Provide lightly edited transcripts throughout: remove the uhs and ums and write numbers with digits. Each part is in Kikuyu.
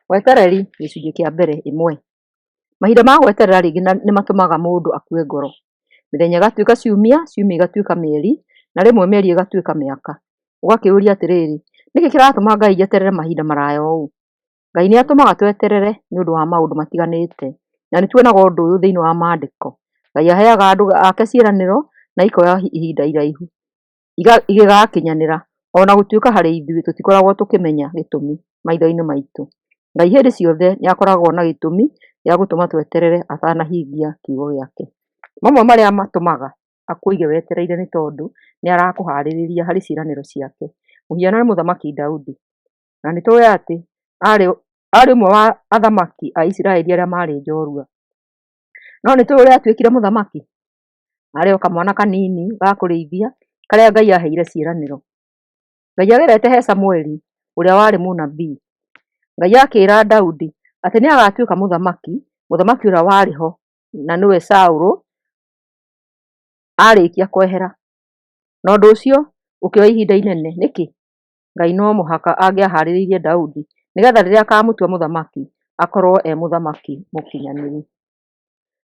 Wetereri gĩcunjĩ kĩa mbere 1. Mahinda ma gweterera rĩngĩ nĩ matũmaga mũndũ akue ngoro. Mĩthenya ĩgatuĩka ciumia, ciumia igatuĩka mĩeri, na rĩmwe mĩeri ĩgatuĩka mĩaka. Ũgakĩũria atĩrĩrĩ, nĩkĩ kĩratũma Ngai njeterere mahinda maraya ũũ? Ngai nĩ atũmaga tweterere nĩ ũndũ wa maũndũ matiganĩte, na nĩ tuonaga ũndũ ũyũ thĩinĩ wa maandĩko. Ngai aheaga andũ ake ciĩranĩro na ikoya ihinda iraihu igĩgakinyanĩra, ona gũtuĩka harĩ ithuĩ tũtikoragwo tũkĩmenya gĩtũmi maitho-inĩ maitũ. Ngai hĩndĩ ciothe nĩ akoragwo na gĩtũmi gĩa gũtũma tweterere atanahingia kiugo gĩake. Mamwe marĩa matũmaga akũige wetereire nĩ tondũ nĩ arakũharĩrĩria harĩ ciĩranĩro ciake. Mũhiano nĩ Mũthamaki Daudi, na nĩ tũĩ atĩ arĩ ũmwe wa athamaki a Isiraeli arĩa marĩ njorua. No nĩ tũĩ ũrĩa atuĩkire mũthamaki. Arĩ o kamwana kanini ga kũrĩithia karĩa Ngai aheire ciĩranĩro. Ngai agerete he Samueli ũrĩa warĩ mũnabii. Ngai akĩĩra Daudi atĩ nĩ agatuĩka mũthamaki, mũthamaki ũrĩa warĩ ho na nĩwe Saũlũ arĩkia kwehera. Na ũndũ ũcio ũkĩoya ihinda inene. Nĩkĩ? Ngai no mũhaka angĩaharĩrĩirie Daudi nĩgetha rĩrĩa akamũtua mũthamaki akorwo e mũthamaki mũkinyanĩru.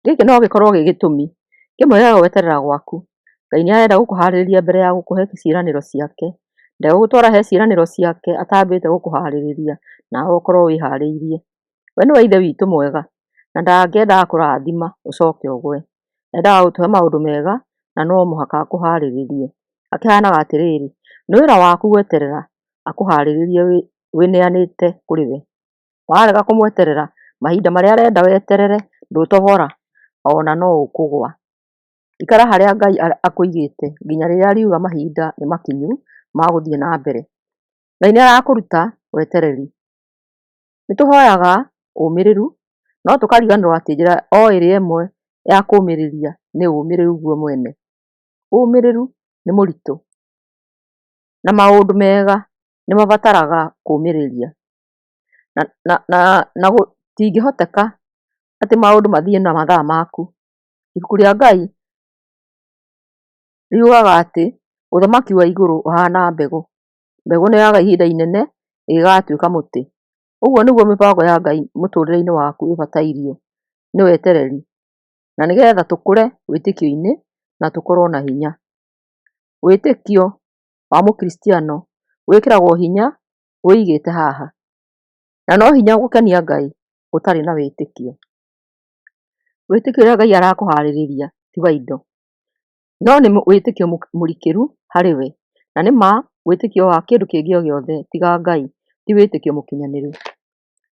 Gĩkĩ no gĩkorwo gĩ gĩtũmi kĩmwe gĩa gweterera gwaku. Ngai nĩ arenda gũkũharĩrĩria mbere ya gũkũhe ciĩranĩro ciake. Ndegũgũtwara he ciĩranĩro ciake atambĩte gũkũharĩrĩria nawe ũkorwo wĩharĩirie. We nĩwe ithe witũ mwega na ndangĩenda kũrathima ũcoke ũgwe. Endaga gũtũhe maũndũ mega na no mũhaka akũharĩrĩrie. Akĩhanaga atĩrĩrĩ, nĩ wĩra waku gweterera akũharĩrĩrie wĩneanĩte kũrĩ we. Warega kũmweterera mahinda marĩa arenda weterere ndũtobora ona no ũkũgwa. Ikara harĩa Ngai akũigĩte nginya rĩrĩa ariuga mahinda nĩ makinyu ma gũthiĩ na mbere. Ngai nĩ arakũruta wetereri. Nĩ tũhoyaga ũmĩrĩru no tũkariganĩrwo atĩ njĩra o ĩrĩa ĩmwe ya kũũmĩrĩria nĩ ũmĩrĩru guo mwene. Ũmĩrĩru nĩ mũritũ na maũndũ mega nĩ mabataraga kũũmĩrĩria. Na gũtingĩhoteka atĩ maũndũ mathiĩ na mathaa maku. Ibuku rĩa Ngai riugaga atĩ ũthamaki wa igũrũ ũhana mbegũ. Mbegũ nĩ yoyaga ihinda inene ĩgĩgatuĩka mũtĩ. Ũguo nĩguo mĩbango ya Ngai mũtũrĩre-inĩ waku ĩbatairio nĩ wetereri. Na nĩgetha tũkũre wĩtĩkio-inĩ na tũkorwo na hinya. Wĩtĩkio wa mũkristiano wĩkĩragwo hinya wĩigĩte haha. Na no hinya gũkenia Ngai ũtarĩ na wĩtĩkio. Wĩtĩkio ũrĩa Ngai arakũharĩrĩria ti wa indo, no nĩ wĩtĩkio mũrikĩru harĩ we. Na nĩ ma wĩtĩkio wa kĩndũ kĩngĩ o gĩothe tiga Ngai ti wĩtĩkio mũkinyanĩru.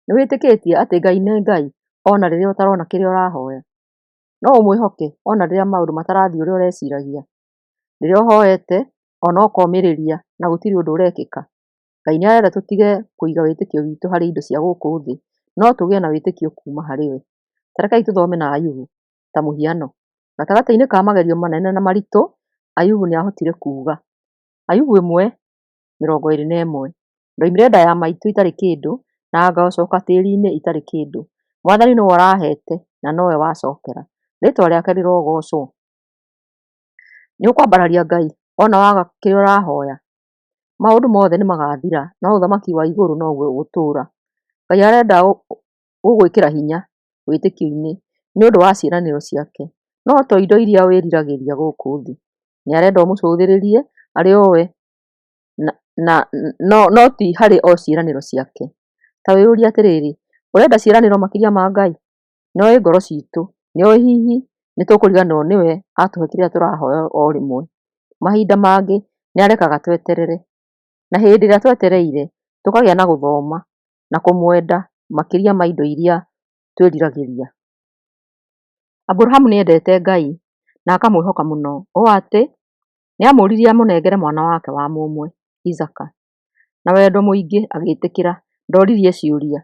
Nĩ wĩtĩkĩtie atĩ Ngai nĩ Ngai ona rĩrĩa ũtarona kĩrĩa ũrahoya. No ũmwĩhoke ona rĩrĩa maũndũ matarathiĩ ũrĩa ũreciragia. Rĩrĩa ũhoete ona ũkomĩrĩria na gũtirĩ ũndũ ũrekĩka. Ngai nĩ arenda tũtige kũiga wĩtĩkio witũ harĩ indo cia gũkũ thĩ, no tũgĩe na wĩtĩkio kuma harĩ we. Ta rekei tũthome na Ayubu ta mũhiano. Gatagatĩ-inĩ ka magerio manene na maritũ, Ayubu nĩ ahotire kuuga. Ayubu 1:21. Ndoimire nda ya maitũ itarĩ kĩndũ na ngacoka tĩĩri-inĩ itarĩ kĩndũ. Mwathani nĩwe warahete na nowe wacokera. Rĩĩtwa rĩake rĩrogocwo. Nĩ ũkwambararia Ngai ona waga kĩrĩa ũrahoya. Maũndũ mothe nĩ magathira no ũthamaki wa igũrũ noguo ũgũtũũra. Ngai arenda gũgwĩkĩra hinya wĩtĩkio-inĩ nĩ ũndũ wa ciĩranĩro ciake, no to indo iria wĩriragĩria gũkũ thĩ. Nĩ arenda ũmũcũthĩrĩrie arĩ o we no ti harĩ o ciĩranĩro ciake. Ta wĩyũrie atĩrĩrĩ, ũrenda ciĩranĩro makĩria ma Ngai? Nĩoĩ ngoro citũ, nĩoĩ hihi nĩ tũkũriganĩrwo nĩwe atũhe kĩrĩa tũrahoya o rĩmwe. Mahinda mangĩ nĩ arekaga tweterere, na hĩndĩ ĩrĩa twetereire tũkagĩa na gũthoma na kũmwenda makĩria ma indo iria twĩriragĩria. Aburahamu nĩ endete Ngai na akamwĩhoka mũno ũũ atĩ nĩ amũririe amũnengere mwana wake wa mũmwe Isaaka. Na wendo mũingĩ agĩĩtĩkĩra, ndoririe ciũria.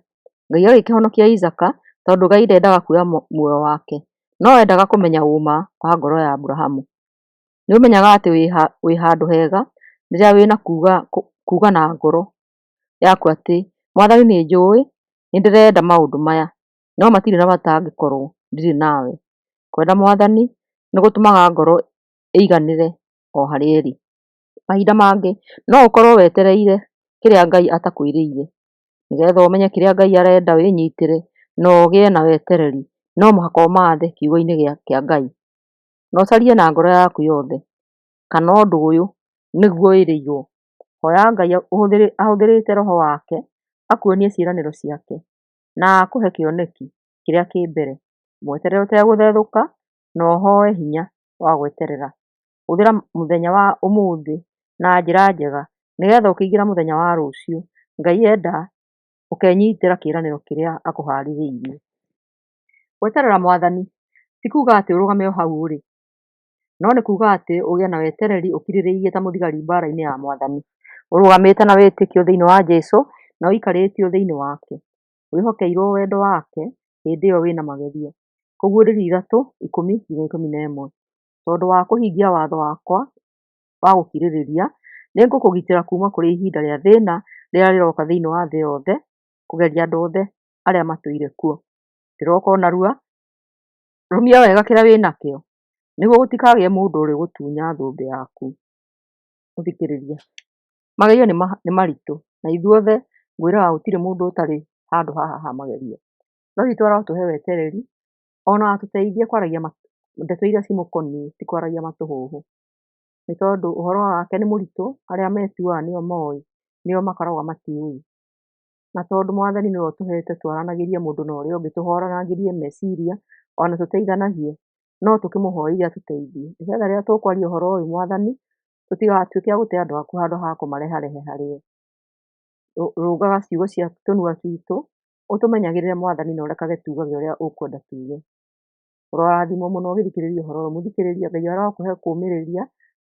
Ngai agĩkĩhonokia Isaaka tondũ Ngai ndendaga kuoya muoyo wake, no endaga kũmenya ũma wa ngoro ya Aburahamu. Nĩ ũmenyaga atĩ wĩ handũ hega rĩrĩa wĩna kuuga na ngoro yaku atĩ Mwathani nĩ njũĩ nĩ ndĩrenda maũndũ maya no matirĩ na bata angĩkorwo ndirĩ nawe. Kwenda Mwathani nĩ gũtũmaga ngoro ĩiganĩre o harĩa ĩrĩ. Mahinda mangĩ no ũkorwo wetereire kĩrĩa Ngai atakwĩrĩire, nĩgetha ũmenye kĩrĩa Ngai arenda wĩnyitĩre na ũgĩe na wetereri, no mũhaka ũmathe kiugo-inĩ kĩa Ngai, na ũcarie na ngoro yaku yothe kana ũndũ ũyũ nĩguo wĩrĩirwo. Hoya Ngai ahũthĩrĩte roho wake akuonie ciĩranĩro ciake na akũhe kĩoneki kĩrĩa kĩ mbere. Mweterere ũtegũthethũka na ũhoe hinya wa gweterera. Hũthĩra mũthenya wa ũmũthĩ na njĩra njega nĩgetha ũkĩingĩra mũthenya wa rũciũ, Ngai enda ũkenyitĩra kĩĩranĩro kĩrĩa akũharĩrĩirie. Gweterera Mwathani ti kuuga atĩ ũrũgame o hau ũrĩ, no nĩ kuuga atĩ ũgĩe na wetereri ũkirĩrĩirie ta mũthigari mbara-inĩ ya Mwathani, ũrũgamĩte na wĩtĩkio thĩinĩ wa Jesũ na ũikarĩtio thĩinĩ wake, wĩhokeirwo wendo wake hĩndĩ ĩyo wĩna magerio. Kũguũrĩrio 3:10-11. Tondũ wa kũhingia watho wakwa wa gũkirĩrĩria, nĩngũkũgitĩra kuuma kũrĩ ihinda rĩa thĩĩna rĩrĩa rĩroka thĩinĩ wa thĩ yothe kũgeria andũ othe arĩa matũire kuo. Ndĩroka o narua, rũmia wega kĩrĩa wĩnakĩo nĩguo gũtikagĩe mũndũ ũrĩgũtunya thũmbĩ yaku. Mũthikĩrĩria, magerio nĩ maritũ na ithuothe ngwĩraga gũtirĩ mũndũ ũtarĩ handũ haha ha magerio, no witũ arotũhe wetereri ona atũteithie kwaragia ndeto iria cimũkoniĩ ti kwaragia matũhũhũ, nĩ tondũ ũhoro wake nĩ mũritũ, arĩa metuaga nĩo moĩ, nĩo makoragwo matiũĩ. Na tondũ Mwathani nĩwe ũtũhete twaranagĩrie mũndũ na ũrĩa ũngĩ, tũhoranagĩrie meciria ona tũteithanagie, no tũkĩmũhoeire atũteithie, nĩgetha rĩrĩa tũkwaria ũhoro ũyũ Mwathani tũtigatuĩke a gũte andũ aku handũ ha kũmareharehe harĩwe. Rũgaga ciugo cia tũnua twitũ, ũtũmenyagĩrĩre Mwathani na ũrekage tugage ũrĩa ũkwenda tuge. Ũrorathimwo mũno ũgĩthikĩrĩria ũhoro ũyũ. Mũthikĩrĩria, Ngai arokũhe kũũmĩrĩria,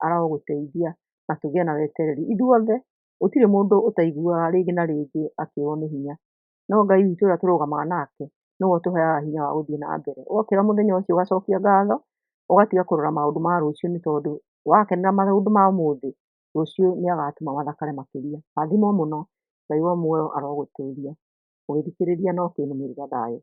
arogũteithia na tũgĩe na wetereri. Ithuothe gũtirĩ mũndũ ũtaiguaga rĩngĩ na rĩngĩ akĩũrwo nĩ hinya, no Ngai witũ ũrĩa tũrũgamaga nake nĩwe ũtũheaga hinya wa gũthiĩ na mbere. Wokĩra mũthenya ũcio ũgacokia ngatho, ũgatiga kũrora maũndũ ma rũciũ nĩ tondũ wakenera maũndũ ma ũmũthĩ, rũciũ nĩagatũma mathakare makĩria. Rathimwo mũno, Ngai wa muoyo arogũtũũria. Ũgĩthikĩrĩria na ũkĩnũmĩrĩra thayũ.